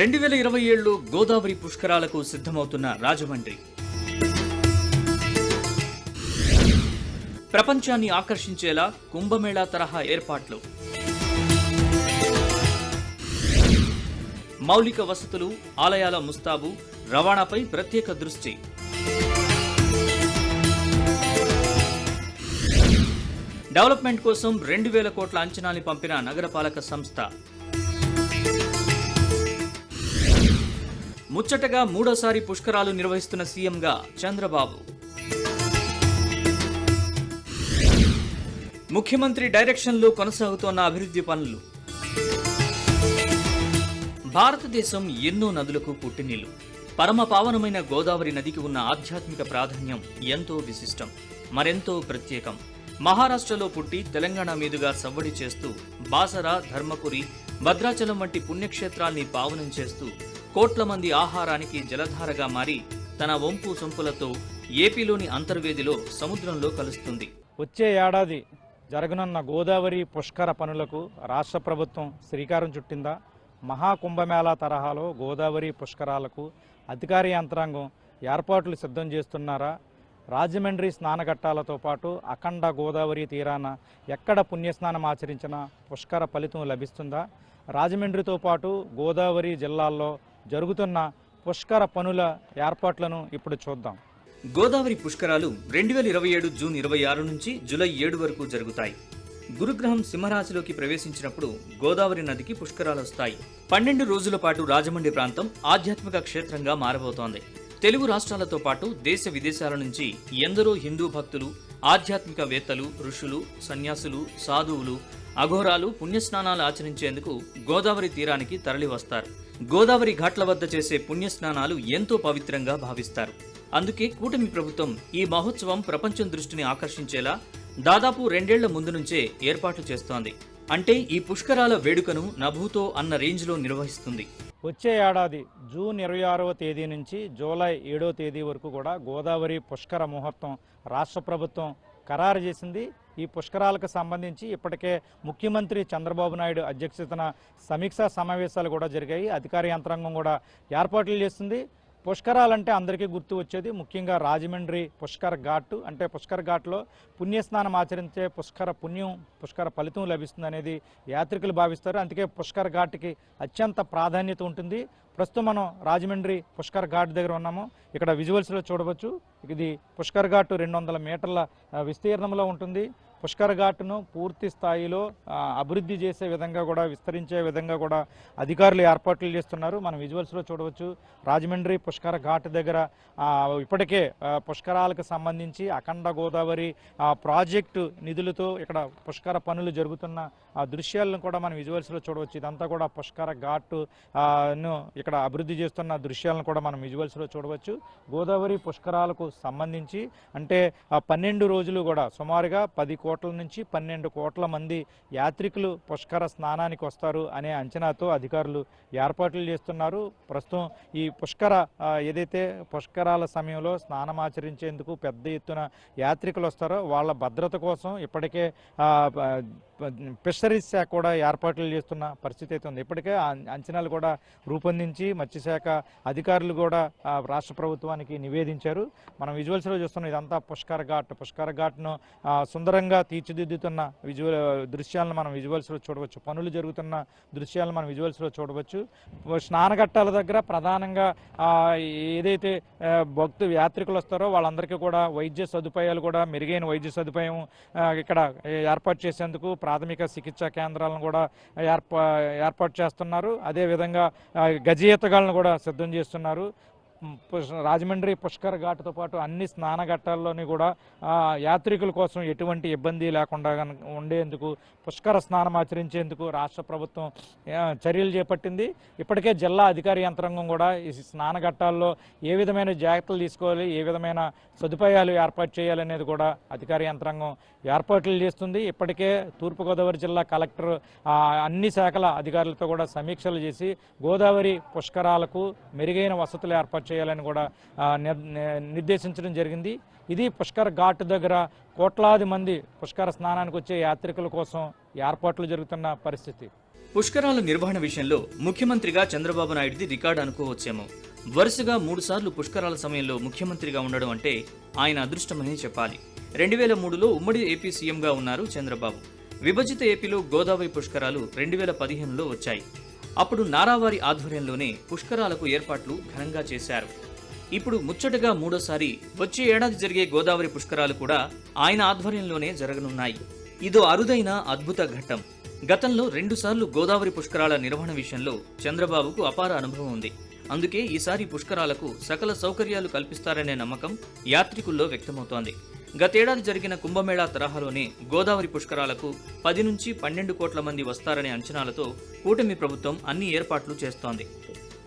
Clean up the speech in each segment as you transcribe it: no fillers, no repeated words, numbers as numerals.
2027 గోదావరి పుష్కరాలకు సిద్ధమవుతున్న రాజమండ్రి. ప్రపంచాన్ని ఆకర్షించేలా కుంభమేళా తరహా ఏర్పాట్లు. మౌలిక వసతులు, ఆలయాల ముస్తాబు, రవాణాపై ప్రత్యేక దృష్టి. డెవలప్మెంట్ కోసం 2000 కోట్ల అంచనాని పంపిన నగరపాలక సంస్థ. ముచ్చటగా మూడోసారి పుష్కరాలు నిర్వహిస్తున్న సీఎంగా చంద్రబాబు. ముఖ్యమంత్రి డైరెక్షన్లో కొనసాగుతోన్న అభివృద్ధి పనులు. భారతదేశం ఎన్నో నదులకు పుట్టినీళ్లు. పరమ పావనమైన గోదావరి నదికి ఉన్న ఆధ్యాత్మిక ప్రాధాన్యం ఎంతో విశిష్టం, మరెంతో ప్రత్యేకం. మహారాష్ట్రలో పుట్టి తెలంగాణ మీదుగా సవ్వడి చేస్తూ బాసర, ధర్మపురి, భద్రాచలం వంటి పుణ్యక్షేత్రాల్ని పావనం చేస్తూ కోట్ల మంది ఆహారానికి జలధారగా మారి తన వంపు సొంపులతో ఏపీలోని అంతర్వేదిలో సముద్రంలో కలుస్తుంది. వచ్చే ఏడాది జరగనున్న గోదావరి పుష్కర పనులకు రాష్ట్ర ప్రభుత్వం శ్రీకారం చుట్టిందా? మహాకుంభమేళా తరహాలో గోదావరి పుష్కరాలకు అధికార యంత్రాంగం ఏర్పాట్లు సిద్ధం చేస్తున్నారా? రాజమండ్రి స్నానఘట్టాలతో పాటు అఖండ గోదావరి తీరాన ఎక్కడ పుణ్యస్నానం ఆచరించినా పుష్కర ఫలితం లభిస్తుందా? రాజమండ్రితో పాటు గోదావరి జిల్లాల్లో జరుగుతున్న పుష్కర పనుల ఏర్పాట్లను ఇప్పుడు చూద్దాం. గోదావరి పుష్కరాలు 2027 జూన్ 26 నుంచి జూలై 7 వరకు జరుగుతాయి. గురుగ్రహం సింహరాశిలోకి ప్రవేశించినప్పుడు గోదావరి నదికి పుష్కరాలు వస్తాయి. 12 రోజుల పాటు రాజమండ్రి ప్రాంతం ఆధ్యాత్మిక క్షేత్రంగా మారబోతోంది. తెలుగు రాష్ట్రాలతో పాటు దేశ విదేశాల నుంచి ఎందరో హిందూ భక్తులు, ఆధ్యాత్మికవేత్తలు, ఋషులు, సన్యాసులు, సాధువులు, అఘోరాలు పుణ్యస్నానాలు ఆచరించేందుకు గోదావరి తీరానికి తరలివస్తారు. గోదావరి ఘాట్ల వద్ద చేసే పుణ్యస్నానాలు ఎంతో పవిత్రంగా భావిస్తారు. అందుకే కూటమి ప్రభుత్వం ఈ మహోత్సవం ప్రపంచం దృష్టిని ఆకర్షించేలా దాదాపు 2 ఏళ్ల ముందు నుంచే ఏర్పాట్లు చేస్తోంది. అంటే ఈ పుష్కరాల వేడుకను నభూతో అన్న రేంజ్లో నిర్వహిస్తుంది. వచ్చే ఏడాది జూన్ 26వ తేదీ నుంచి జూలై 7వ తేదీ వరకు కూడా గోదావరి పుష్కర ముహూర్తం రాష్ట్ర ప్రభుత్వం ఖరారు చేసింది. ఈ పుష్కరాలకు సంబంధించి ఇప్పటికే ముఖ్యమంత్రి చంద్రబాబు నాయుడు అధ్యక్షతన సమీక్షా సమావేశాలు కూడా జరిగాయి. అధికార యంత్రాంగం కూడా ఏర్పాట్లు చేస్తుంది. పుష్కరాలంటే అందరికీ గుర్తు వచ్చేది ముఖ్యంగా రాజమండ్రి పుష్కర ఘాట్. అంటే పుష్కర ఘాట్లో పుణ్యస్నానం ఆచరించే పుష్కర ఫలితం లభిస్తుంది అనేది యాత్రికులు భావిస్తారు. అందుకే పుష్కర ఘాట్కి అత్యంత ప్రాధాన్యత ఉంటుంది. ప్రస్తుతం మనం రాజమండ్రి పుష్కర ఘాట్ దగ్గర ఉన్నాము. ఇక్కడ విజువల్స్లో చూడవచ్చు. ఇది పుష్కర ఘాట్ 200 మీటర్ల విస్తీర్ణంలో ఉంటుంది. పుష్కర ఘాట్ను పూర్తి స్థాయిలో అభివృద్ధి చేసే విధంగా కూడా, విస్తరించే విధంగా కూడా అధికారులు ఏర్పాట్లు చేస్తున్నారు. మనం విజువల్స్లో చూడవచ్చు. రాజమండ్రి పుష్కర ఘాట్ దగ్గర ఇప్పటికే పుష్కరాలకు సంబంధించి అఖండ గోదావరి ప్రాజెక్టు నిధులతో ఇక్కడ పుష్కర పనులు జరుగుతున్న దృశ్యాలను కూడా మనం విజువల్స్లో చూడవచ్చు. ఇదంతా కూడా పుష్కర ఘాట్ను ఇక్కడ అభివృద్ధి చేస్తున్న దృశ్యాలను కూడా మనం విజువల్స్లో చూడవచ్చు. గోదావరి పుష్కరాలకు సంబంధించి అంటే 12 రోజులు కూడా సుమారుగా 10 కోట్ల నుంచి 12 కోట్ల మంది యాత్రికులు పుష్కర స్నానానికి వస్తారు అనే అంచనాతో అధికారులు ఏర్పాట్లు చేస్తున్నారు. ప్రస్తుతం ఈ ఏదైతే పుష్కరాల సమయంలో స్నానమాచరించేందుకు పెద్ద ఎత్తున యాత్రికులు వస్తారో వాళ్ళ భద్రత కోసం ఇప్పటికే ఫిషరీస్ శాఖ కూడా ఏర్పాట్లు చేస్తున్న పరిస్థితి అయితే ఉంది. ఇప్పటికే అంచనాలు కూడా రూపొందించి మత్స్యశాఖ అధికారులు కూడా రాష్ట్ర ప్రభుత్వానికి నివేదించారు. మనం విజువల్స్లో చూస్తున్నాం. ఇదంతా పుష్కర ఘాట్ను సుందరంగా తీర్చిదిద్దుతున్న దృశ్యాలను మనం విజువల్స్లో చూడవచ్చు. పనులు జరుగుతున్న దృశ్యాలను మనం విజువల్స్లో చూడవచ్చు. స్నానఘట్టాల దగ్గర ప్రధానంగా ఏదైతే యాత్రికులు వస్తారో వాళ్ళందరికీ కూడా వైద్య సదుపాయాలు కూడా, మెరుగైన వైద్య సదుపాయం ఇక్కడ ఏర్పాటు చేసేందుకు ప్రాథమిక చికిత్సా కేంద్రాలను కూడా ఏర్పాటు చేస్తున్నారు. అదేవిధంగా గజ ఈతగాళ్లను కూడా సిద్ధం చేస్తున్నారు. రాజమండ్రి పుష్కర ఘాట్తో పాటు అన్ని స్నానఘట్టాల్లోని కూడా యాత్రికుల కోసం ఎటువంటి ఇబ్బంది లేకుండా ఉండేందుకు, పుష్కర స్నానం ఆచరించేందుకు రాష్ట్ర ప్రభుత్వం చర్యలు చేపట్టింది. ఇప్పటికే జిల్లా అధికార యంత్రాంగం కూడా ఈ స్నానఘట్టాల్లో ఏ విధమైన జాగ్రత్తలు తీసుకోవాలి, ఏ విధమైన సదుపాయాలు ఏర్పాటు చేయాలనేది కూడా అధికార యంత్రాంగం ఏర్పాట్లు చేస్తుంది. ఇప్పటికే తూర్పుగోదావరి జిల్లా కలెక్టర్ అన్ని శాఖల అధికారులతో కూడా సమీక్షలు చేసి గోదావరి పుష్కరాలకు మెరుగైన వసతులు ఏర్పాటు చేయాలని కూడా నిర్దేశించడం జరిగింది. ఇది పుష్కర్ ఘాట్ దగ్గర కోట్లాది మంది పుష్కర స్నానానికి వచ్చే యాత్రికుల కోసం ఏర్పాట్లు జరుగుతున్న పరిస్థితి. పుష్కరాల నిర్వహణ విషయంలో ముఖ్యమంత్రిగా చంద్రబాబు నాయుడుది రికార్డు అనుకోవచ్చేమో. వరుసగా 3 సార్లు పుష్కరాల సమయంలో ముఖ్యమంత్రిగా ఉండడం అంటే ఆయన అదృష్టమని చెప్పాలి. 2003లో ఉమ్మడి ఏపీ సీఎంగా ఉన్నారు చంద్రబాబు. విభజిత ఏపీలో గోదావరి పుష్కరాలు 2015లో వచ్చాయి. అప్పుడు నారావారి ఆధ్వర్యంలోనే పుష్కరాలకు ఏర్పాట్లు ఘనంగా చేశారు. ఇప్పుడు ముచ్చటగా 3వ సారి వచ్చే ఏడాది జరిగే గోదావరి పుష్కరాలు కూడా ఆయన ఆధ్వర్యంలోనే జరగనున్నాయి. ఇదో అరుదైన అద్భుత ఘట్టం. గతంలో 2 సార్లు గోదావరి పుష్కరాల నిర్వహణ విషయంలో చంద్రబాబుకు అపార అనుభవం ఉంది. అందుకే ఈసారి పుష్కరాలకు సకల సౌకర్యాలు కల్పిస్తారనే నమ్మకం యాత్రికుల్లో వ్యక్తమవుతోంది. గతేడాది జరిగిన కుంభమేళా తరహాలోనే గోదావరి పుష్కరాలకు 10 నుంచి 12 కోట్ల మంది వస్తారనే అంచనాలతో కూటమి ప్రభుత్వం అన్ని ఏర్పాట్లు చేస్తోంది.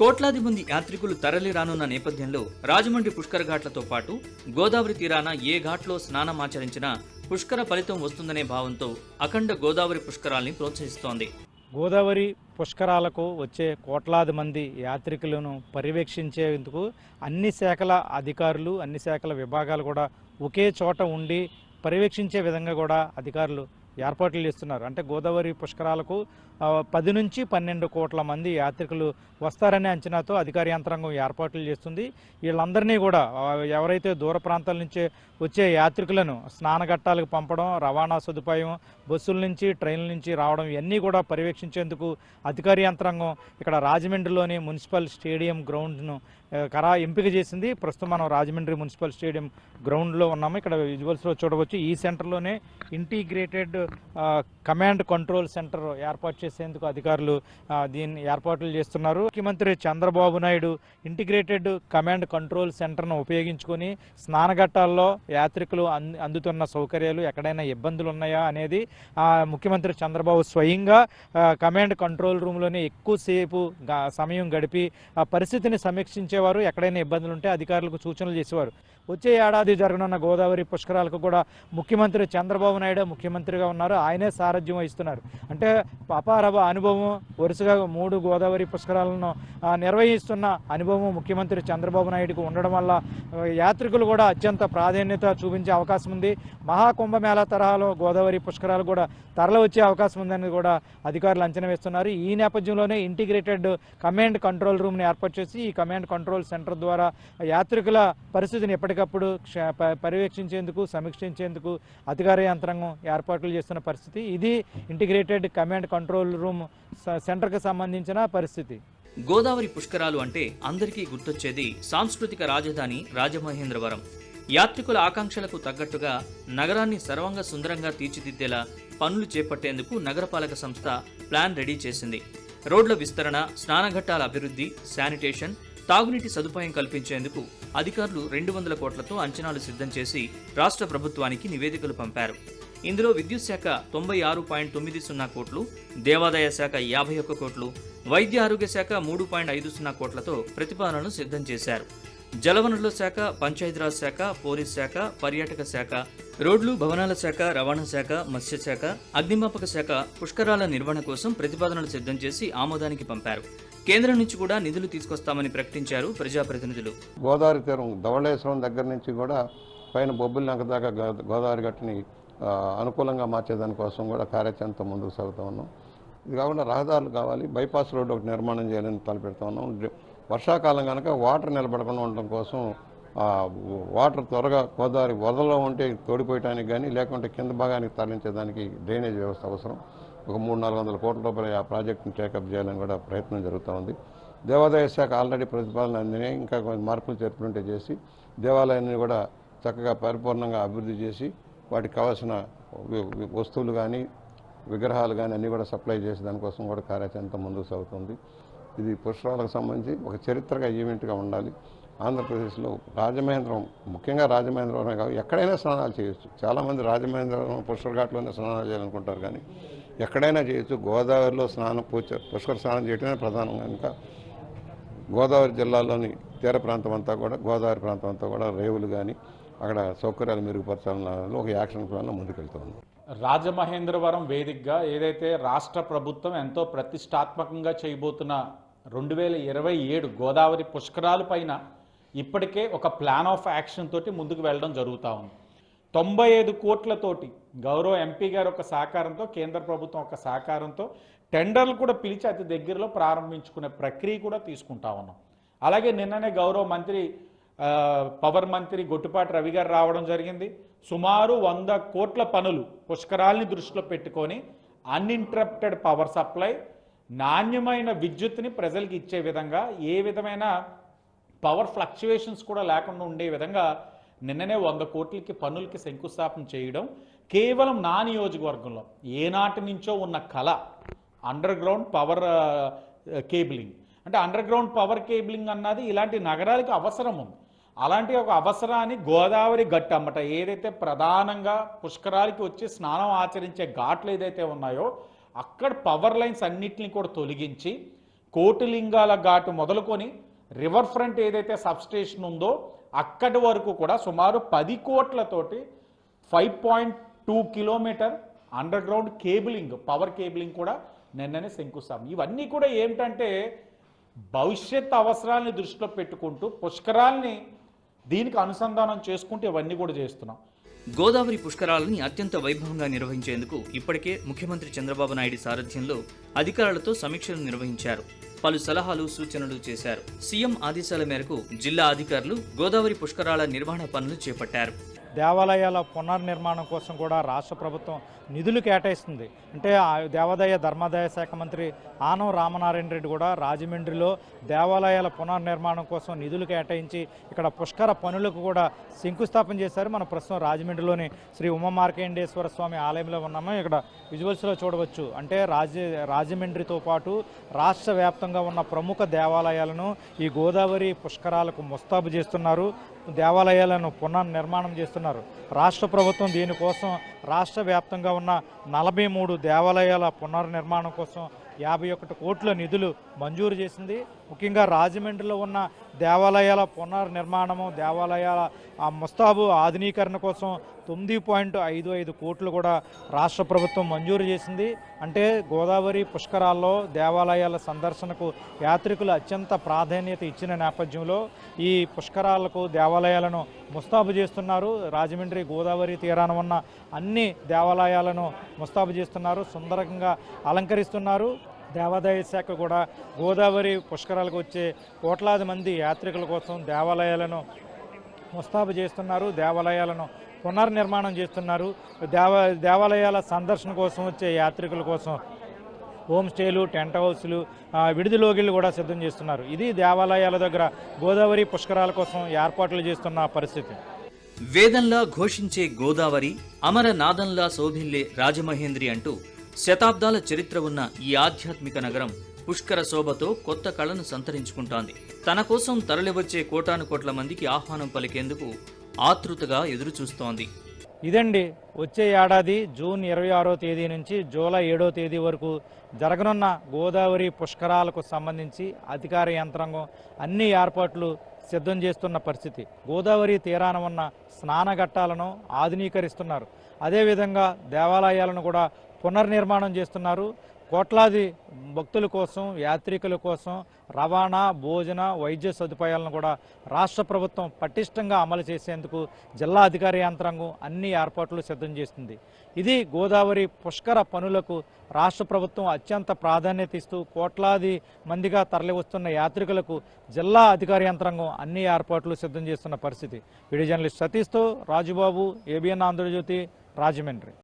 కోట్లాది మంది యాత్రికులు తరలి రానున్న నేపథ్యంలో రాజమండ్రి పుష్కర ఘాట్లతో పాటు గోదావరి తీరాన ఏ ఘాట్లో స్నానమాచరించినా పుష్కర ఫలితం వస్తుందనే భావంతో అఖండ గోదావరి పుష్కరాల్ని ప్రోత్సహిస్తోంది. గోదావరి పుష్కరాలకు వచ్చే కోట్లాది మంది యాత్రికులను పర్యవేక్షించేందుకు అన్ని శాఖల అధికారులు, అన్ని శాఖల విభాగాలు కూడా ఒకే చోట ఉండి పర్యవేక్షించే విధంగా కూడా అధికారులు ఏర్పాట్లు చేస్తున్నారు. అంటే గోదావరి పుష్కరాలకు 10 నుంచి 12 కోట్ల మంది యాత్రికులు వస్తారనే అంచనాతో అధికార యంత్రాంగం ఏర్పాట్లు చేస్తుంది. వీళ్ళందరినీ కూడా ఎవరైతే దూర ప్రాంతాల నుంచి వచ్చే యాత్రికులను స్నానఘట్టాలకు పంపడం, రవాణా సదుపాయం, బస్సుల నుంచి ట్రైన్ల నుంచి రావడం ఇవన్నీ కూడా పర్యవేక్షించేందుకు అధికార యంత్రాంగం ఇక్కడ రాజమండ్రిలోని మున్సిపల్ స్టేడియం గ్రౌండ్ను ఎంపిక చేసింది. ప్రస్తుతం మనం రాజమండ్రి మున్సిపల్ స్టేడియం గ్రౌండ్లో ఉన్నాము. ఇక్కడ విజువల్స్లో చూడవచ్చు. ఈ సెంటర్లోనే ఇంటిగ్రేటెడ్ కమాండ్ కంట్రోల్ సెంటర్ ఏర్పాటు చేసేందుకు అధికారులు దీన్ని ఏర్పాట్లు చేస్తున్నారు. ముఖ్యమంత్రి Chandrababu Naidu integrated command control సెంటర్ను ఉపయోగించుకొని స్నానఘట్టాల్లో యాత్రికులు అందుతున్న సౌకర్యాలు, ఎక్కడైనా ఇబ్బందులు ఉన్నాయా అనేది ముఖ్యమంత్రి చంద్రబాబు స్వయంగా కమాండ్ కంట్రోల్ రూమ్లోనే ఎక్కువసేపు సమయం గడిపి ఆ పరిస్థితిని సమీక్షించేవారు. ఎక్కడైనా ఇబ్బందులు ఉంటే అధికారులకు సూచనలు చేసేవారు. వచ్చే ఏడాది జరగనున్న గోదావరి పుష్కరాలకు కూడా ముఖ్యమంత్రి చంద్రబాబు నాయుడు ముఖ్యమంత్రిగా ఉన్నారు. ఆయనే సారథ్యం వహిస్తున్నారు. అంటే అపార అనుభవం, వరుసగా 3 గోదావరి పుష్కరాలను నిర్వహిస్తున్న అనుభవం ముఖ్యమంత్రి చంద్రబాబు నాయుడుకు ఉండడం వల్ల యాత్రికులు కూడా అత్యంత ప్రాధాన్యత చూపించే అవకాశం ఉంది. మహాకుంభమేళా తరహాలో గోదావరి పుష్కరాలు కూడా తరలి వచ్చే అవకాశం ఉందని కూడా అధికారులు అంచనా వేస్తున్నారు. ఈ నేపథ్యంలోనే ఇంటిగ్రేటెడ్ కమాండ్ కంట్రోల్ రూమ్ని ఏర్పాటు చేసి ఈ కమాండ్ కంట్రోల్ సెంటర్ ద్వారా యాత్రికుల పరిస్థితిని ఎప్పటికప్పుడు పర్యవేక్షించేందుకు, సమీక్షించేందుకు అధికార యంత్రాంగం ఏర్పాట్లు చేస్తున్న పరిస్థితి. ఇది ఇంటిగ్రేటెడ్ కమాండ్ కంట్రోల్ రూమ్ సెంటర్కి సంబంధించిన పరిస్థితి. గోదావరి పుష్కరాలు అంటే అందరికీ గుర్తొచ్చేది సాంస్కృతిక రాజధాని రాజమహేంద్రవరం. యాత్రికుల ఆకాంక్షలకు తగ్గట్టుగా నగరాన్ని సర్వంగా సుందరంగా తీర్చిదిద్దేలా పనులు చేపట్టేందుకు నగరపాలక సంస్థ ప్లాన్ రెడీ చేసింది. రోడ్ల విస్తరణ, స్నానఘట్టాల అభివృద్ధి, శానిటేషన్, తాగునీటి సదుపాయం కల్పించేందుకు అధికారులు 200 కోట్లతో అంచనాలు సిద్ధం చేసి రాష్ట్ర ప్రభుత్వానికి నివేదికలు పంపారు. ఇందులో విద్యుత్ శాఖ 96.90 కోట్లు, దేవాదాయ శాఖ 51 కోట్లు, వైద్య ఆరోగ్య శాఖ 3.50 కోట్లతో ప్రతిపాదనలు సిద్ధం చేశారు. జలవనరుల శాఖ, పంచాయతీరాజ్ శాఖ, పోలీస్ శాఖ, పర్యాటక శాఖ, రోడ్లు, భవనాల శాఖ, రవాణా శాఖ, మత్స్యశాఖ, అగ్నిమాపక శాఖ పుష్కరాల నిర్వహణ కోసం ప్రతిపాదనలు సిద్ధం చేసి ఆమోదానికి పంపారు. కేంద్రం నుంచి కూడా నిధులు తీసుకొస్తామని ప్రకటించారు ప్రజాప్రతినిధులు. గోదావరి తీరం ధవళేశ్వరం దగ్గర నుంచి కూడా పైన బొబ్బిలినంక దాకా గోదావరి గట్టుని అనుకూలంగా మార్చేదానికోసం కూడా కార్యాచరణతో ముందుకు సాగుతూ ఉన్నాం. ఇది కాకుండా రహదారులు కావాలి, బైపాస్ రోడ్డు ఒకటి నిర్మాణం చేయాలని తలపెడుతూ ఉన్నాం. వర్షాకాలం కనుక వాటర్ నిలబడకుండా ఉండడం కోసం వాటర్ త్వరగా గోదావరి వరదలో ఉంటే తోడిపోయడానికి కానీ, లేకుంటే కింద భాగానికి తరలించేదానికి డ్రైనేజ్ వ్యవస్థ అవసరం. ఒక 300-400 కోట్ల రూపాయలు ఆ ప్రాజెక్టును టేకప్ చేయాలని కూడా ప్రయత్నం జరుగుతూ ఉంది. దేవాదాయ శాఖ ఆల్రెడీ ప్రతిపాదన అందినాయి. ఇంకా కొంచెం మార్పులు చేర్పులుంటే చేసి దేవాలయాన్ని కూడా చక్కగా పరిపూర్ణంగా అభివృద్ధి చేసి వాటికి కావాల్సిన వస్తువులు కానీ, విగ్రహాలు కానీ అన్నీ కూడా సప్లై చేసి దానికోసం కూడా కార్యాచరణతో ముందుకు సాగుతుంది. ఇది పుష్కరాలకు సంబంధించి ఒక చరిత్రగా ఈవెంట్గా ఉండాలి. ఆంధ్రప్రదేశ్లో రాజమహేంద్రం, ముఖ్యంగా రాజమహేంద్రవరమే కాదు, ఎక్కడైనా స్నానాలు చేయొచ్చు. చాలామంది రాజమహేంద్రవరం పుష్కర ఘాట్లోనే స్నానాలు చేయాలనుకుంటారు, కానీ ఎక్కడైనా చేయొచ్చు. గోదావరిలో పుష్కర స్నానం చేయడమే ప్రధానం కనుక గోదావరి జిల్లాలోని తీర ప్రాంతం అంతా కూడా, గోదావరి ప్రాంతం అంతా కూడా రేవులు కానీ అక్కడ సౌకర్యాలు మెరుగుపరచాలని ఒక యాక్షన్ ప్లాన్లో ముందుకెళ్తుంది. రాజమహేంద్రవరం వేదికగా ఏదైతే రాష్ట్ర ప్రభుత్వం ఎంతో ప్రతిష్టాత్మకంగా చేయబోతున్న 2027 గోదావరి పుష్కరాల పైన ఇప్పటికే ఒక ప్లాన్ ఆఫ్ యాక్షన్ తోటి ముందుకు వెళ్ళడం జరుగుతూ ఉంది. 95 కోట్లతోటి గౌరవ ఎంపీ గారు ఒక సహకారంతో, కేంద్ర ప్రభుత్వం ఒక సహకారంతో టెండర్లు కూడా పిలిచి అతి దగ్గరలో ప్రారంభించుకునే ప్రక్రియ కూడా తీసుకుంటా ఉన్నాం. అలాగే నిన్ననే గౌరవ మంత్రి పవర్ మంత్రి గొట్టిపాటి రవి గారు రావడం జరిగింది. సుమారు 100 కోట్ల పనులు పుష్కరాల్ని దృష్టిలో పెట్టుకొని అన్ఇంటరప్టెడ్ పవర్ సప్లై, నాణ్యమైన విద్యుత్ని ప్రజలకు ఇచ్చే విధంగా, ఏ విధమైన పవర్ ఫ్లక్చువేషన్స్ కూడా లేకుండా ఉండే విధంగా నిన్ననే 100 కోట్లకి పనులకి శంకుస్థాపన చేయడం. కేవలం నా నియోజకవర్గంలో ఏనాటి నుంచో ఉన్న కళ అండర్ గ్రౌండ్ పవర్ కేబులింగ్. అంటే అండర్ గ్రౌండ్ పవర్ కేబులింగ్ అన్నది ఇలాంటి నగరాలకి అవసరం ఉంది. అలాంటి ఒక అవసరాన్ని గోదావరి గట్టు అమ్మట, ఏదైతే ప్రధానంగా పుష్కరాలకి వచ్చి స్నానం ఆచరించే ఘాట్లు ఏదైతే ఉన్నాయో అక్కడ పవర్ లైన్స్ అన్నిటిని కూడా తొలగించి కోటిలింగాల ఘాటు మొదలుకొని రివర్ ఫ్రంట్ ఏదైతే సబ్స్టేషన్ ఉందో అక్కడి వరకు కూడా సుమారు 10 కోట్లతోటి 5.2 kilometre underground cabling, power cabling కూడా నిన్ననే శంకుస్థాపన. ఇవన్నీ కూడా ఏమిటంటే భవిష్యత్ అవసరాలని దృష్టిలో పెట్టుకుంటూ పుష్కరాల్ని దీనికి అనుసంధానం చేసుకుంటూ ఇవన్నీ కూడా చేస్తున్నాం. గోదావరి పుష్కరాలని అత్యంత వైభవంగా నిర్వహించేందుకు ఇప్పటికే ముఖ్యమంత్రి చంద్రబాబు నాయుడు సారథ్యంలో అధికారులతో సమీక్షలు నిర్వహించారు. పలు సలహాలు, సూచనలు చేశారు. సీఎం ఆదేశాల మేరకు జిల్లా అధికారులు గోదావరి పుష్కరాల నిర్వహణ పనులు చేపట్టారు. దేవాలయాల పునర్నిర్మాణం కోసం కూడా రాష్ట్ర ప్రభుత్వం నిధులు కేటాయిస్తుంది. అంటే దేవాదాయ ధర్మాదాయ శాఖ మంత్రి ఆనం రామనారాయణ రెడ్డి కూడా రాజమండ్రిలో దేవాలయాల పునర్నిర్మాణం కోసం నిధులు కేటాయించి ఇక్కడ పుష్కర పనులకు కూడా శంకుస్థాపన చేశారు. మనం ప్రస్తుతం రాజమండ్రిలోని శ్రీ ఉమామార్కండేశ్వర స్వామి ఆలయంలో ఉన్నాము. ఇక్కడ విజువల్స్లో చూడవచ్చు. అంటే రాజమండ్రితో పాటు రాష్ట్ర వ్యాప్తంగా ఉన్న ప్రముఖ దేవాలయాలను ఈ గోదావరి పుష్కరాలకు ముస్తాబు చేస్తున్నారు. దేవాలయాలను పునర్నిర్మాణం చేస్తున్నారు. రాష్ట్ర ప్రభుత్వం దీనికోసం రాష్ట్ర వ్యాప్తంగా ఉన్న 43 దేవాలయాల పునర్నిర్మాణం కోసం 51 కోట్ల నిధులు మంజూరు చేసింది. ముఖ్యంగా రాజమండ్రిలో ఉన్న దేవాలయాల పునర్నిర్మాణము, దేవాలయాల ముస్తాబు ఆధునీకరణ కోసం 9.55 కోట్లు కూడా రాష్ట్ర ప్రభుత్వం మంజూరు చేసింది. అంటే గోదావరి పుష్కరాల్లో దేవాలయాల సందర్శనకు యాత్రికులు అత్యంత ప్రాధాన్యత ఇచ్చిన నేపథ్యంలో ఈ పుష్కరాలకు దేవాలయాలను ముస్తాబు చేస్తున్నారు. రాజమండ్రి గోదావరి తీరాన ఉన్న అన్ని దేవాలయాలను ముస్తాబు చేస్తున్నారు, సుందరంగా అలంకరిస్తున్నారు. దేవాదాయ శాఖ కూడా గోదావరి పుష్కరాలకు వచ్చే కోట్లాది మంది యాత్రికుల కోసం దేవాలయాలను ముస్తాబు చేస్తున్నారు, దేవాలయాలను పునర్నిర్మాణం చేస్తున్నారు. దేవాలయాల సందర్శన కోసం వచ్చే యాత్రికుల కోసం హోమ్ స్టేలు, టెంట్ హౌస్లు, విడిదిలోగిళ్ళు కూడా సిద్ధం చేస్తున్నారు. ఇది దేవాలయాల దగ్గర గోదావరి పుష్కరాల కోసం ఏర్పాట్లు చేస్తున్న పరిస్థితి. వేదంలా ఘోషించే గోదావరి, అమరనాదంలా శోభిల్లే రాజమహేంద్రి అంటూ శతాబ్దాల చరిత్ర ఉన్న ఈ ఆధ్యాత్మిక నగరం పుష్కర శోభతో కొత్త కళను సంతరించుకుంటోంది. తన కోసం తరలివచ్చే కోటాను కోట్ల మందికి ఆహ్వానం పలికేందుకు ఆతృతగా ఎదురుచూస్తోంది. ఇదండి వచ్చే ఏడాది జూన్ 26వ తేదీ నుంచి జూలై 7వ తేదీ వరకు జరగనున్న గోదావరి పుష్కరాలకు సంబంధించి అధికార యంత్రాంగం అన్ని ఏర్పాట్లు సిద్ధం చేస్తున్న పరిస్థితి. గోదావరి తీరాన ఉన్న స్నానఘట్టాలను ఆధునీకరిస్తున్నారు. అదేవిధంగా దేవాలయాలను కూడా పునర్నిర్మాణం చేస్తున్నారు. కోట్లాది భక్తుల కోసం, యాత్రికుల కోసం రవాణా, భోజన, వైద్య సదుపాయాలను కూడా రాష్ట్ర ప్రభుత్వం పటిష్టంగా అమలు చేసేందుకు జిల్లా అధికార యంత్రాంగం అన్ని ఏర్పాట్లు సిద్ధం చేస్తుంది. ఇది గోదావరి పుష్కర పనులకు రాష్ట్ర ప్రభుత్వం అత్యంత ప్రాధాన్యత ఇస్తూ కోట్లాది మందిగా తరలివస్తున్న యాత్రికులకు జిల్లా అధికార యంత్రాంగం అన్ని ఏర్పాట్లు సిద్ధం చేస్తున్న పరిస్థితి. వీడియో జర్నలిస్ట్ సతీష్తో రాజుబాబు, ఏబిఎన్ ఆంధ్రజ్యోతి, రాజమండ్రి.